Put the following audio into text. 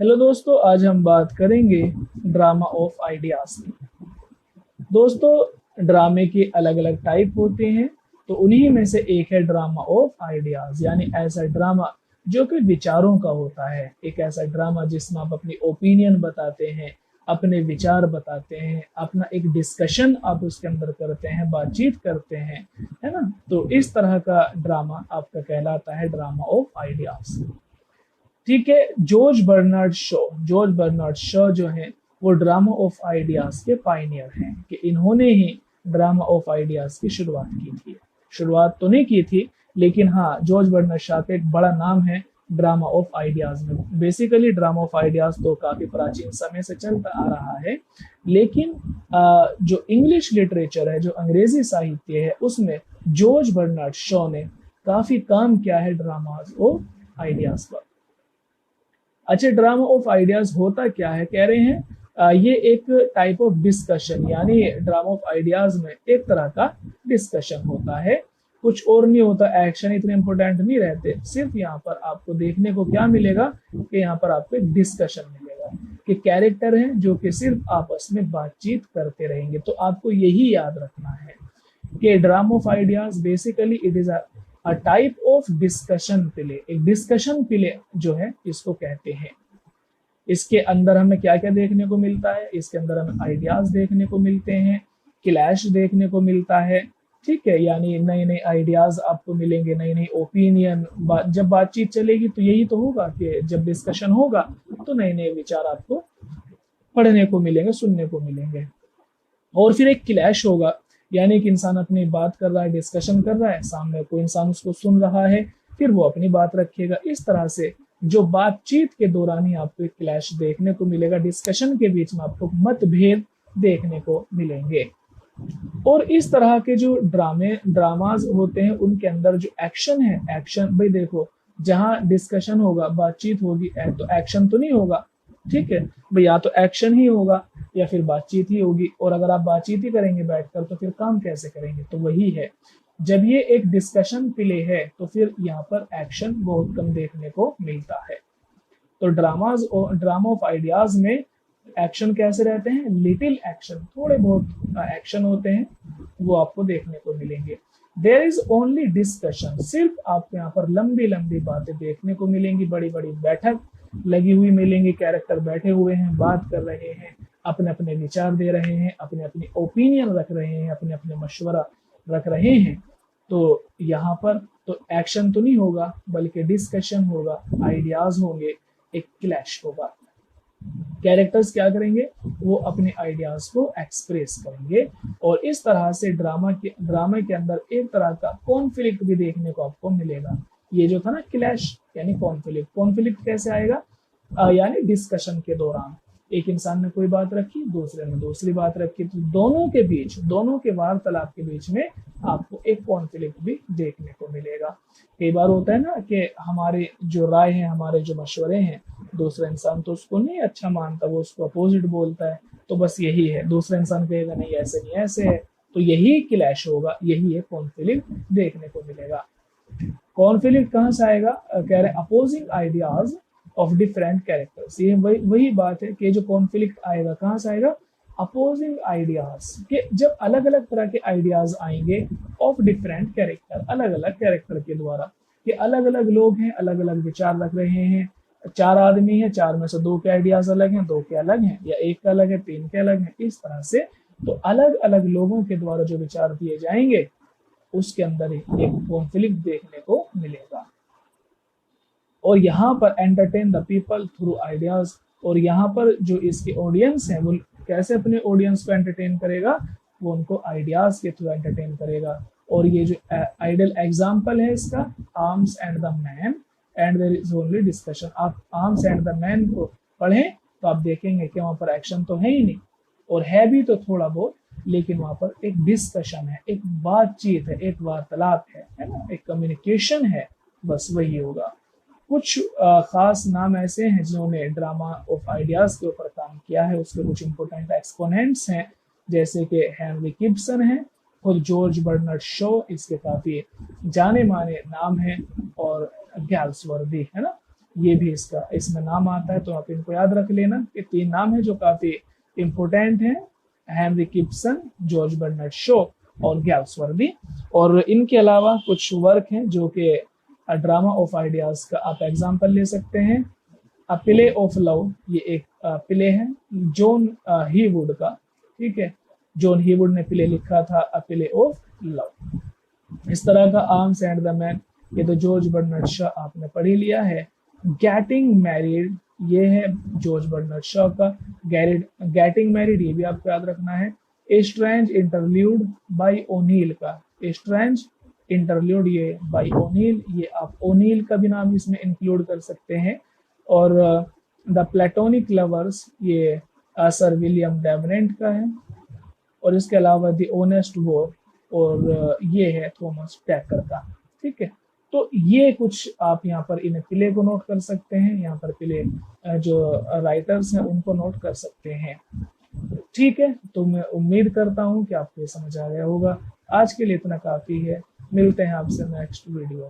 Hello दोस्तों, आज हम बात करेंगे ड्रामा ऑफ आइडियाज की। दोस्तों, ड्रामे के अलग अलग टाइप होते हैं, तो उन्हीं में से एक है ड्रामा ऑफ आइडियाज, यानी ऐसा ड्रामा जो कि विचारों का होता है। एक ऐसा ड्रामा जिसमें आप अपनी ओपिनियन बताते हैं, अपने विचार बताते हैं, अपना एक डिस्कशन आप उसके अंदर करते हैं, बातचीत करते हैं, है ना। तो इस तरह का ड्रामा आपका कहलाता है ड्रामा ऑफ आइडियाज। ठीक है। जॉर्ज बर्नार्ड शॉ जो है वो ड्रामा ऑफ आइडियाज के पायनियर हैं, कि इन्होंने ही ड्रामा ऑफ आइडियाज की शुरुआत की थी। शुरुआत तो नहीं की थी, लेकिन हाँ, जॉर्ज बर्नार्ड शॉ का एक बड़ा नाम है ड्रामा ऑफ आइडियाज में। बेसिकली ड्रामा ऑफ आइडियाज तो काफी प्राचीन समय से चलता आ रहा है, लेकिन जो इंग्लिश लिटरेचर है, जो अंग्रेजी साहित्य है, उसमें जॉर्ज बर्नार्ड शॉ ने काफी काम किया है ड्रामा ऑफ आइडियाज पर। अच्छा, ड्रामा ऑफ आइडियाज होता क्या है, कह रहे हैं ये एक टाइप ऑफ डिस्कशन, यानी ड्रामा ऑफ आइडियाज में एक तरह का डिस्कशन होता है, कुछ और नहीं होता। एक्शन इतने इंपॉर्टेंट नहीं रहते, सिर्फ यहाँ पर आपको देखने को क्या मिलेगा कि यहाँ पर आपको एक डिस्कशन मिलेगा, कि कैरेक्टर हैं जो कि सिर्फ आपस में बातचीत करते रहेंगे। तो आपको यही याद रखना है कि drama of ideas basically it is a type of discussion play. एक डिस्कशन प्ले जो है इसको कहते हैं। इसके अंदर हमें क्या क्या देखने को मिलता है, इसके अंदर हमें आइडियाज देखने को मिलते हैं, क्लैश देखने को मिलता है। ठीक है, यानी नए नए आइडियाज आपको मिलेंगे, नई नई ओपिनियन। जब बातचीत चलेगी तो यही तो होगा कि जब डिस्कशन होगा तो नए नए विचार आपको पढ़ने को मिलेंगे, सुनने को मिलेंगे। और फिर एक क्लैश होगा, यानी कि इंसान अपनी बात कर रहा है, डिस्कशन कर रहा है, सामने कोई इंसान उसको सुन रहा है, फिर वो अपनी बात रखेगा। इस तरह से जो बातचीत के दौरान ही आपको एक क्लैश देखने को मिलेगा, डिस्कशन के बीच में आपको मतभेद देखने को मिलेंगे। और इस तरह के जो ड्रामाज होते हैं, उनके अंदर जो एक्शन है, एक्शन भाई देखो, जहां डिस्कशन होगा, बातचीत होगी, तो एक्शन तो नहीं होगा। ठीक है भाई, या तो एक्शन ही होगा या फिर बातचीत ही होगी। और अगर आप बातचीत ही करेंगे बैठकर तो फिर काम कैसे करेंगे। तो वही है, जब ये एक डिस्कशन प्ले है तो फिर यहाँ पर एक्शन बहुत कम देखने को मिलता है। तो ड्रामा ऑफ आइडियाज में एक्शन कैसे रहते हैं, लिटिल एक्शन, थोड़े बहुत एक्शन होते हैं, वो आपको देखने को मिलेंगे। देयर इज ओनली डिस्कशन, सिर्फ आपको यहाँ पर लंबी लंबी बातें देखने को मिलेंगी, बड़ी बड़ी बैठक लगी हुई मिलेंगी, कैरेक्टर बैठे हुए हैं, बात कर रहे हैं, अपने अपने विचार दे रहे हैं, अपने अपने ओपिनियन रख रहे हैं, अपने अपने मशवरा रख रहे हैं। तो यहाँ पर तो एक्शन तो नहीं होगा, बल्कि डिस्कशन होगा, आइडियाज होंगे, एक क्लैश होगा। कैरेक्टर्स क्या करेंगे, वो अपने आइडियाज को एक्सप्रेस करेंगे। और इस तरह से ड्रामे के अंदर एक तरह का कॉन्फ्लिक्ट भी देखने को आपको मिलेगा। ये जो था ना क्लैश, यानी कॉन्फ्लिक्ट कैसे आएगा, यानी डिस्कशन के दौरान एक इंसान ने कोई बात रखी, दूसरे ने दूसरी बात रखी, तो दोनों के वार्तालाप के बीच में आपको एक कॉन्फ्लिक्ट भी देखने को मिलेगा। कई बार होता है ना कि हमारे जो राय है, हमारे जो मशवरे हैं, दूसरा इंसान तो उसको नहीं अच्छा मानता, वो उसको अपोजिट बोलता है। तो बस यही है, दूसरा इंसान कहेगा नहीं ऐसे नहीं ऐसे है, तो यही क्लैश होगा, यही है कॉन्फ्लिक्ट देखने को मिलेगा। कॉन्फ्लिक्ट कहाँ से आएगा, कह रहे opposing ideas of different characters. ये वही बात है कि जो कॉन्फ्लिक्ट आएगा कहाँ से आएगा, अपोजिंग आइडियाज के, जब अलग अलग तरह के आइडियाज आएंगे ऑफ डिफरेंट कैरेक्टर, अलग अलग कैरेक्टर के द्वारा, कि अलग अलग लोग हैं, अलग अलग विचार रख रहे हैं। चार आदमी है, चार में से दो के आइडियाज अलग हैं, दो के अलग हैं, या एक का अलग है, तीन के अलग हैं, इस तरह से। तो अलग अलग लोगों के द्वारा जो विचार दिए जाएंगे, उसके अंदर एक कॉन्फ्लिक्ट देखने को मिलेगा। और यहाँ पर entertain the people through ideas, और यहाँ पर जो इसके ऑडियंस है, वो कैसे अपने ऑडियंस को एंटरटेन करेगा, वो उनको आइडियाज के थ्रू एंटरटेन करेगा। और ये जो आइडियल एग्जाम्पल है इसका, Arms and the Man and there is only discussion. आप आर्म्स एंड द मैन को पढ़ें तो आप देखेंगे कि वहां पर एक्शन तो है ही नहीं, और है भी तो थोड़ा बहुत, लेकिन वहां पर एक डिस्कशन है, एक बातचीत है, एक वार्तालाप है ना, एक कम्युनिकेशन है, बस वही होगा। कुछ खास नाम ऐसे हैं जिन्होंने ड्रामा ऑफ आइडियाज के ऊपर काम किया है, उसके कुछ इंपोर्टेंट एक्सपोनेंट्स हैं, जैसे कि हेनरी गिब्सन है, खुद जॉर्ज बर्नार्ड शॉ इसके काफी जाने माने नाम हैं, और गैल्सवर्दी है ना, ये भी इसमें नाम आता है, तो आप इनको याद रख लेना। ये 3 नाम है जो काफी इंपोर्टेंट हैं, Henrik Ibsen, George Bernard Shaw और गैल्सवर्दी। और इनके अलावा कुछ वर्क हैं जो कि ड्रामा ऑफ आइडियाज का आप एग्जाम्पल ले सकते हैं। अ प्ले ऑफ लव, ये एक प्ले है जॉन हीवुड का, ठीक है, जॉन हीवुड ने प्ले लिखा था अ प्ले ऑफ लव। इस तरह का आर्म्स एंड द मैन, ये तो जॉर्ज बर्नार्ड शॉ आपने पढ़ ही लिया है। गेटिंग मैरिड, ये है जॉर्ज बर्नार्ड शॉ का। गेटिंग मैरिड, ये भी आपको याद रखना है। A Strange Interlude by O'Neill का, ए स्ट्रेंज इंटरल्यूड ये बाय ओनील, ये आप ओनील का भी नाम इसमें इंक्लूड कर सकते हैं। और द प्लेटोनिक लवर्स, ये सर विलियम डेवनेंट का है। और इसके अलावा द ऑनेस्ट वॉर, और ये है थॉमस टैकर का, ठीक है। तो ये कुछ आप यहाँ पर इन प्ले को नोट कर सकते हैं, यहाँ पर प्ले जो राइटर्स हैं उनको नोट कर सकते हैं, ठीक है। तो मैं उम्मीद करता हूँ कि आपको ये समझ आ गया होगा। आज के लिए इतना काफी है, मिलते हैं आपसे नेक्स्ट वीडियो।